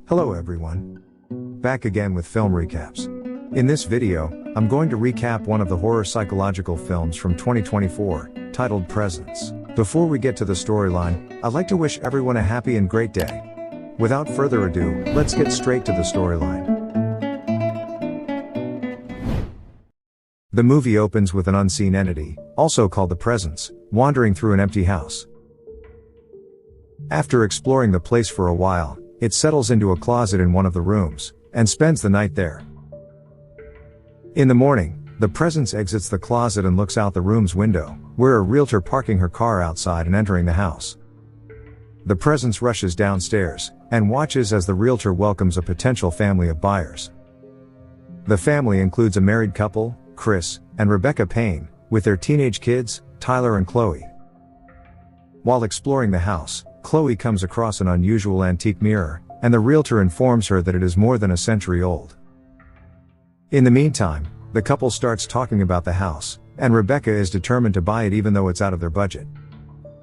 Hello everyone. Back again with film recaps. In this video, I'm going to recap one of the horror psychological films from 2024, titled Presence. Before we get to the storyline, I'd like to wish everyone a happy and great day. Without further ado, let's get straight to the storyline. The movie opens with an unseen entity, also called the Presence, wandering through an empty house. After exploring the place for a while, it settles into a closet in one of the rooms, and spends the night there. In the morning, the Presence exits the closet and looks out the room's window, where a realtor parking her car outside and entering the house. The Presence rushes downstairs, and watches as the realtor welcomes a potential family of buyers. The family includes a married couple, Chris and Rebecca Payne, with their teenage kids, Tyler and Chloe. While exploring the house, Chloe comes across an unusual antique mirror, and the realtor informs her that it is more than a century old. In the meantime, the couple starts talking about the house, and Rebecca is determined to buy it even though it's out of their budget.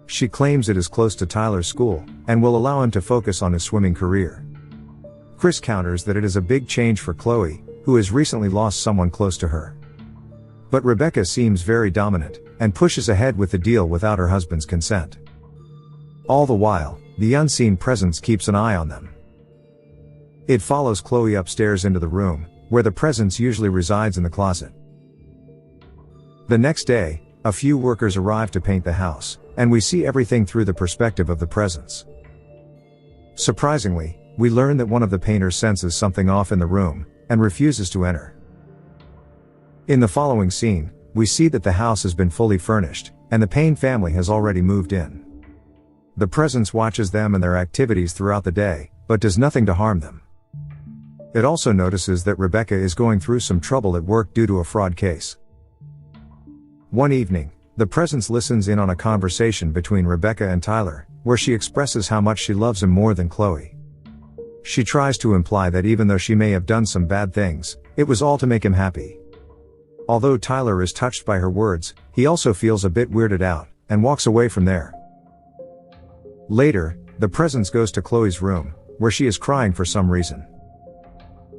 She claims it is close to Tyler's school, and will allow him to focus on his swimming career. Chris counters that it is a big change for Chloe, who has recently lost someone close to her. But Rebecca seems very dominant, and pushes ahead with the deal without her husband's consent. All the while, the unseen Presence keeps an eye on them. It follows Chloe upstairs into the room, where the Presence usually resides in the closet. The next day, a few workers arrive to paint the house, and we see everything through the perspective of the Presence. Surprisingly, we learn that one of the painters senses something off in the room, and refuses to enter. In the following scene, we see that the house has been fully furnished, and the Payne family has already moved in. The Presence watches them and their activities throughout the day, but does nothing to harm them. It also notices that Rebecca is going through some trouble at work due to a fraud case. One evening, the Presence listens in on a conversation between Rebecca and Tyler, where she expresses how much she loves him more than Chloe. She tries to imply that even though she may have done some bad things, it was all to make him happy. Although Tyler is touched by her words, he also feels a bit weirded out, and walks away from there. Later, the Presence goes to Chloe's room, where she is crying for some reason.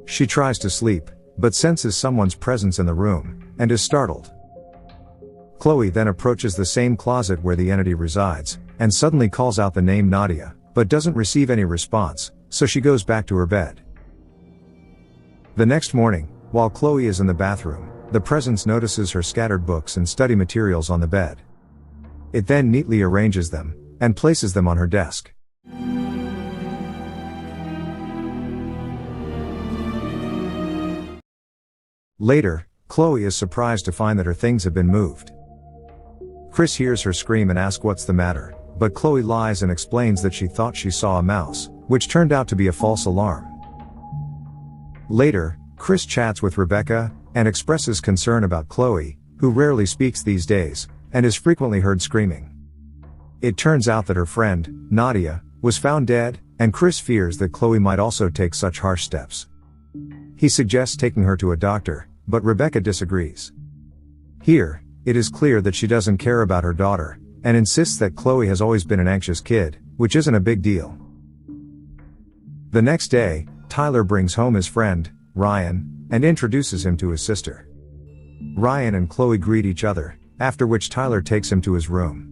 She tries to sleep, but senses someone's presence in the room, and is startled. Chloe then approaches the same closet where the entity resides, and suddenly calls out the name Nadia, but doesn't receive any response, so she goes back to her bed. The next morning, while Chloe is in the bathroom, the Presence notices her scattered books and study materials on the bed. It then neatly arranges them, and places them on her desk. Later, Chloe is surprised to find that her things have been moved. Chris hears her scream and asks what's the matter, but Chloe lies and explains that she thought she saw a mouse, which turned out to be a false alarm. Later, Chris chats with Rebecca, and expresses concern about Chloe, who rarely speaks these days, and is frequently heard screaming. It turns out that her friend, Nadia, was found dead, and Chris fears that Chloe might also take such harsh steps. He suggests taking her to a doctor, but Rebecca disagrees. Here, it is clear that she doesn't care about her daughter, and insists that Chloe has always been an anxious kid, which isn't a big deal. The next day, Tyler brings home his friend, Ryan, and introduces him to his sister. Ryan and Chloe greet each other, after which Tyler takes him to his room.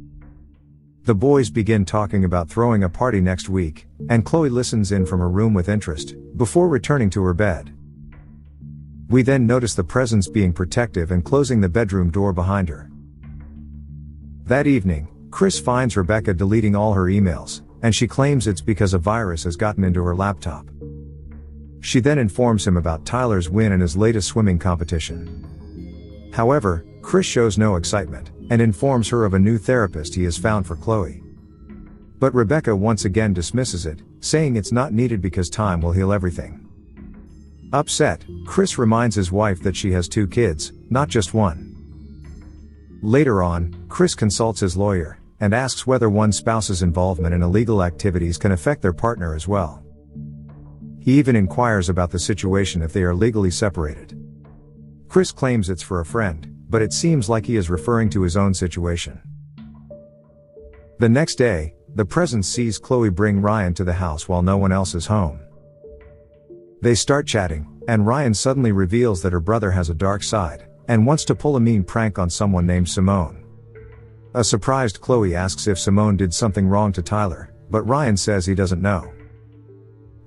The boys begin talking about throwing a party next week, and Chloe listens in from her room with interest, before returning to her bed. We then notice the Presence being protective and closing the bedroom door behind her. That evening, Chris finds Rebecca deleting all her emails, and she claims it's because a virus has gotten into her laptop. She then informs him about Tyler's win in his latest swimming competition. However, Chris shows no excitement, and informs her of a new therapist he has found for Chloe. But Rebecca once again dismisses it, saying it's not needed because time will heal everything. Upset, Chris reminds his wife that she has 2 kids, not just one. Later on, Chris consults his lawyer, and asks whether one spouse's involvement in illegal activities can affect their partner as well. He even inquires about the situation if they are legally separated. Chris claims it's for a friend, but it seems like he is referring to his own situation. The next day, the Presence sees Chloe bring Ryan to the house while no one else is home. They start chatting, and Ryan suddenly reveals that her brother has a dark side, and wants to pull a mean prank on someone named Simone. A surprised Chloe asks if Simone did something wrong to Tyler, but Ryan says he doesn't know.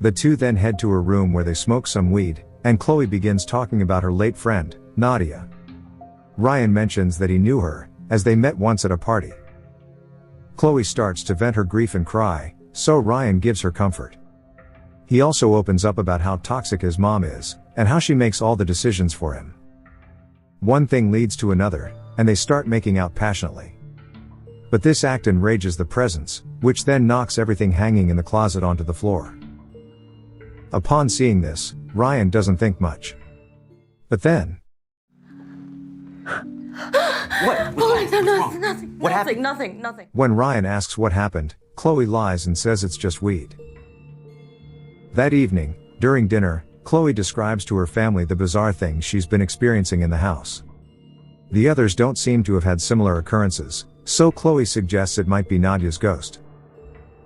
The two then head to her room where they smoke some weed, and Chloe begins talking about her late friend, Nadia. Ryan mentions that he knew her, as they met once at a party. Chloe starts to vent her grief and cry, so Ryan gives her comfort. He also opens up about how toxic his mom is, and how she makes all the decisions for him. One thing leads to another, and they start making out passionately. But this act enrages the presence, which then knocks everything hanging in the closet onto the floor. Upon seeing this, Ryan doesn't think much. But then... What? Nothing. What happened? Nothing. When Ryan asks what happened, Chloe lies and says it's just weed. That evening, during dinner, Chloe describes to her family the bizarre things she's been experiencing in the house. The others don't seem to have had similar occurrences, so Chloe suggests it might be Nadia's ghost.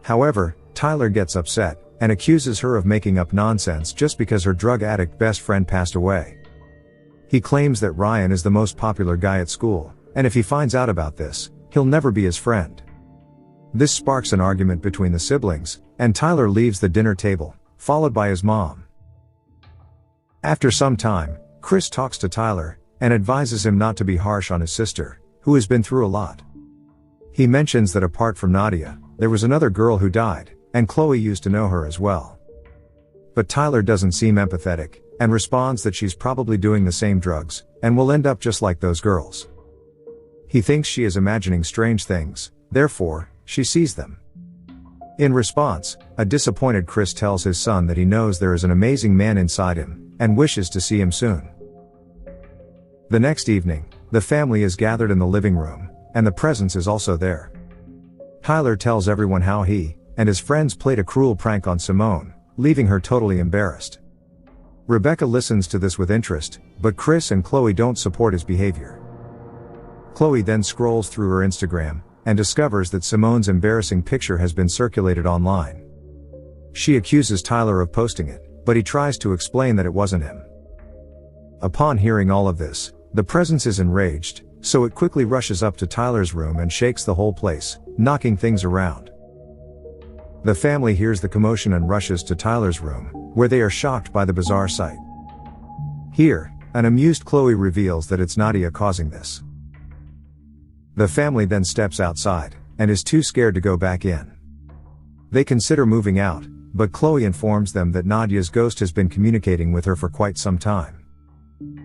However, Tyler gets upset, and accuses her of making up nonsense just because her drug addict best friend passed away. He claims that Ryan is the most popular guy at school, and if he finds out about this, he'll never be his friend. This sparks an argument between the siblings, and Tyler leaves the dinner table, followed by his mom. After some time, Chris talks to Tyler, and advises him not to be harsh on his sister, who has been through a lot. He mentions that apart from Nadia, there was another girl who died, and Chloe used to know her as well. But Tyler doesn't seem empathetic, and responds that she's probably doing the same drugs, and will end up just like those girls. He thinks she is imagining strange things, therefore, she sees them. In response, a disappointed Chris tells his son that he knows there is an amazing man inside him, and wishes to see him soon. The next evening, the family is gathered in the living room, and the presence is also there. Tyler tells everyone how he and his friends played a cruel prank on Simone, leaving her totally embarrassed. Rebecca listens to this with interest, but Chris and Chloe don't support his behavior. Chloe then scrolls through her Instagram, and discovers that Simone's embarrassing picture has been circulated online. She accuses Tyler of posting it, but he tries to explain that it wasn't him. Upon hearing all of this, the presence is enraged, so it quickly rushes up to Tyler's room and shakes the whole place, knocking things around. The family hears the commotion and rushes to Tyler's room, where they are shocked by the bizarre sight. Here, an amused Chloe reveals that it's Nadia causing this. The family then steps outside, and is too scared to go back in. They consider moving out, but Chloe informs them that Nadia's ghost has been communicating with her for quite some time.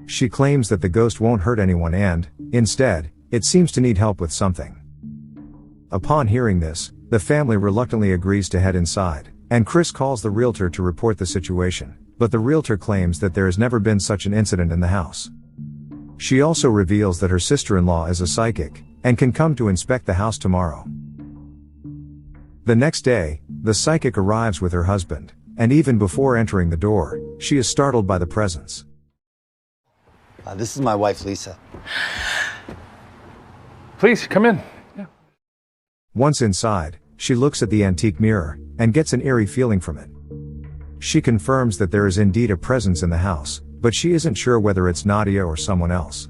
She claims that the ghost won't hurt anyone and, instead, it seems to need help with something. Upon hearing this, the family reluctantly agrees to head inside, and Chris calls the realtor to report the situation, but the realtor claims that there has never been such an incident in the house. She also reveals that her sister-in-law is a psychic, and can come to inspect the house tomorrow. The next day, the psychic arrives with her husband, and even before entering the door, she is startled by the presence. This is my wife, Lisa. Please, come in. Yeah. Once inside, she looks at the antique mirror, and gets an eerie feeling from it. She confirms that there is indeed a presence in the house, but she isn't sure whether it's Nadia or someone else.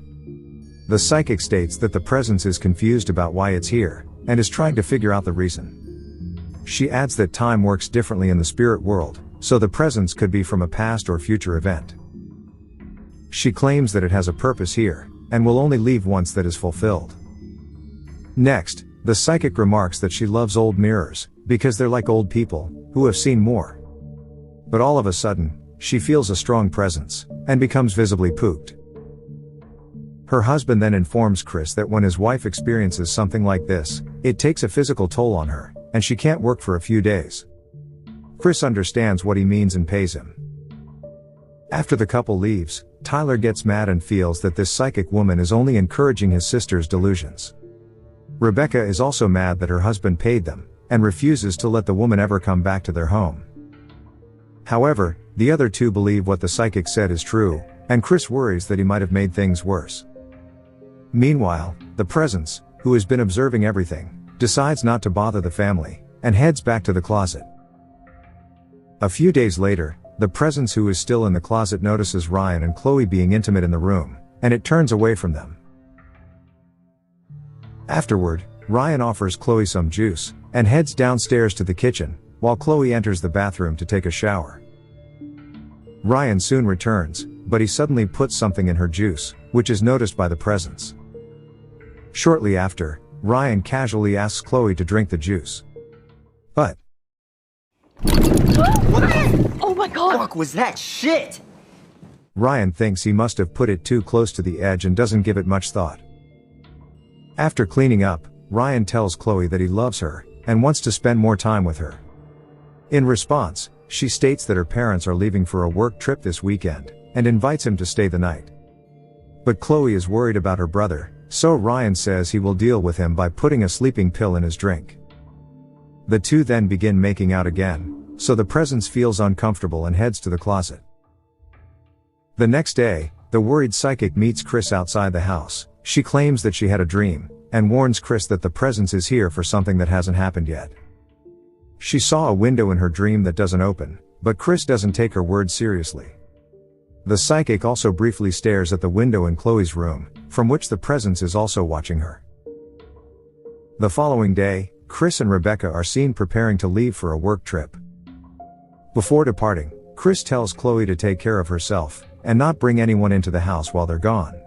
The psychic states that the presence is confused about why it's here, and is trying to figure out the reason. She adds that time works differently in the spirit world, so the presence could be from a past or future event. She claims that it has a purpose here, and will only leave once that is fulfilled. Next, the psychic remarks that she loves old mirrors, because they're like old people, who have seen more. But all of a sudden, she feels a strong presence, and becomes visibly pooped. Her husband then informs Chris that when his wife experiences something like this, it takes a physical toll on her, and she can't work for a few days. Chris understands what he means and pays him. After the couple leaves, Tyler gets mad and feels that this psychic woman is only encouraging his sister's delusions. Rebecca is also mad that her husband paid them, and refuses to let the woman ever come back to their home. However, the other two believe what the psychic said is true, and Chris worries that he might have made things worse. Meanwhile, the presence, who has been observing everything, decides not to bother the family, and heads back to the closet. A few days later, the presence who is still in the closet notices Ryan and Chloe being intimate in the room, and it turns away from them. Afterward, Ryan offers Chloe some juice, and heads downstairs to the kitchen, while Chloe enters the bathroom to take a shower. Ryan soon returns, but he suddenly puts something in her juice, which is noticed by the presence. Shortly after, Ryan casually asks Chloe to drink the juice. But Oh my god! Fuck was that shit? Ryan thinks he must have put it too close to the edge and doesn't give it much thought. After cleaning up, Ryan tells Chloe that he loves her, and wants to spend more time with her. In response, she states that her parents are leaving for a work trip this weekend, and invites him to stay the night. But Chloe is worried about her brother, so Ryan says he will deal with him by putting a sleeping pill in his drink. The two then begin making out again, so the presence feels uncomfortable and heads to the closet. The next day, the worried psychic meets Chris outside the house. She claims that she had a dream, and warns Chris that the presence is here for something that hasn't happened yet. She saw a window in her dream that doesn't open, but Chris doesn't take her words seriously. The psychic also briefly stares at the window in Chloe's room, from which the presence is also watching her. The following day, Chris and Rebecca are seen preparing to leave for a work trip. Before departing, Chris tells Chloe to take care of herself, and not bring anyone into the house while they're gone.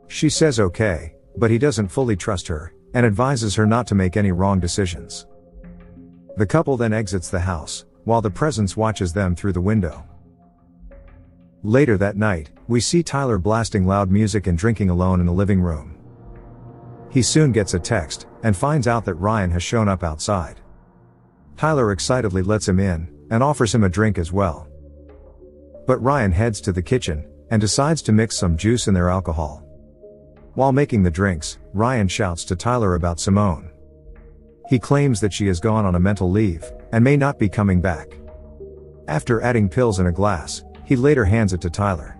She says okay, but he doesn't fully trust her, and advises her not to make any wrong decisions. The couple then exits the house, while the presence watches them through the window. Later that night, we see Tyler blasting loud music and drinking alone in the living room. He soon gets a text, and finds out that Ryan has shown up outside. Tyler excitedly lets him in, and offers him a drink as well. But Ryan heads to the kitchen, and decides to mix some juice in their alcohol. While making the drinks, Ryan shouts to Tyler about Simone. He claims that she has gone on a mental leave, and may not be coming back. After adding pills in a glass, he later hands it to Tyler.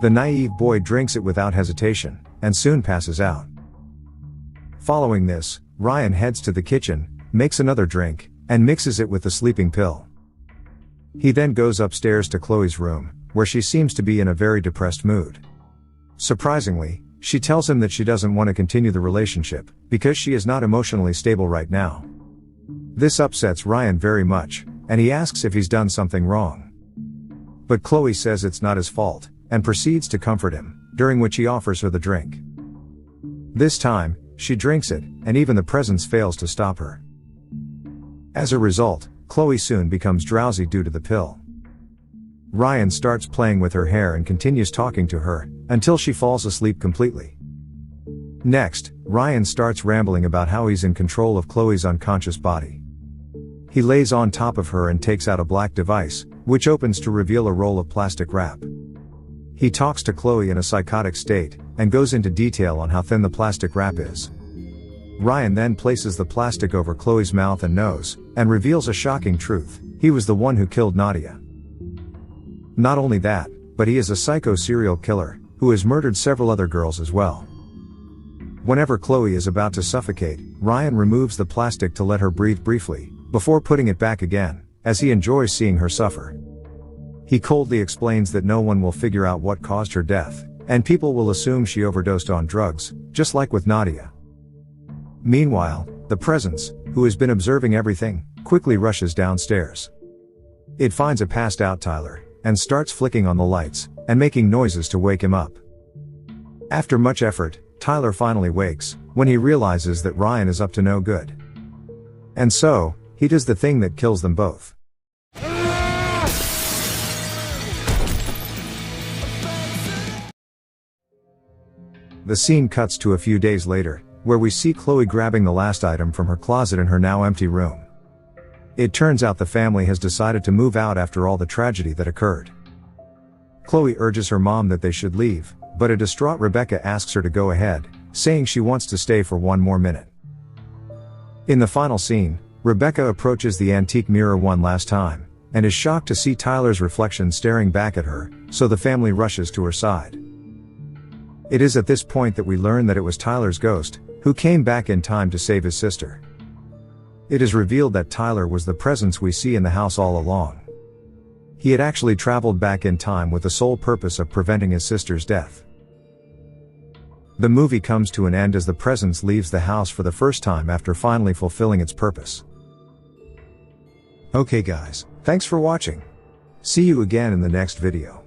The naive boy drinks it without hesitation, and soon passes out. Following this, Ryan heads to the kitchen, makes another drink, and mixes it with the sleeping pill. He then goes upstairs to Chloe's room, where she seems to be in a very depressed mood. Surprisingly, she tells him that she doesn't want to continue the relationship, because she is not emotionally stable right now. This upsets Ryan very much, and he asks if he's done something wrong. But Chloe says it's not his fault, and proceeds to comfort him, during which he offers her the drink. This time, she drinks it, and even the presence fails to stop her. As a result, Chloe soon becomes drowsy due to the pill. Ryan starts playing with her hair and continues talking to her, until she falls asleep completely. Next, Ryan starts rambling about how he's in control of Chloe's unconscious body. He lays on top of her and takes out a black device, which opens to reveal a roll of plastic wrap. He talks to Chloe in a psychotic state, and goes into detail on how thin the plastic wrap is. Ryan then places the plastic over Chloe's mouth and nose, and reveals a shocking truth: he was the one who killed Nadia. Not only that, but he is a psycho serial killer, who has murdered several other girls as well. Whenever Chloe is about to suffocate, Ryan removes the plastic to let her breathe briefly, before putting it back again, as he enjoys seeing her suffer. He coldly explains that no one will figure out what caused her death, and people will assume she overdosed on drugs, just like with Nadia. Meanwhile, the presence, who has been observing everything, quickly rushes downstairs. It finds a passed out Tyler, and starts flicking on the lights, and making noises to wake him up. After much effort, Tyler finally wakes, when he realizes that Ryan is up to no good. And so, he does the thing that kills them both. The scene cuts to a few days later, where we see Chloe grabbing the last item from her closet in her now empty room. It turns out the family has decided to move out after all the tragedy that occurred. Chloe urges her mom that they should leave, but a distraught Rebecca asks her to go ahead, saying she wants to stay for one more minute. In the final scene, Rebecca approaches the antique mirror one last time, and is shocked to see Tyler's reflection staring back at her, so the family rushes to her side. It is at this point that we learn that it was Tyler's ghost, who came back in time to save his sister. It is revealed that Tyler was the presence we see in the house all along. He had actually traveled back in time with the sole purpose of preventing his sister's death. The movie comes to an end as the presence leaves the house for the first time after finally fulfilling its purpose. Okay guys, thanks for watching. See you again in the next video.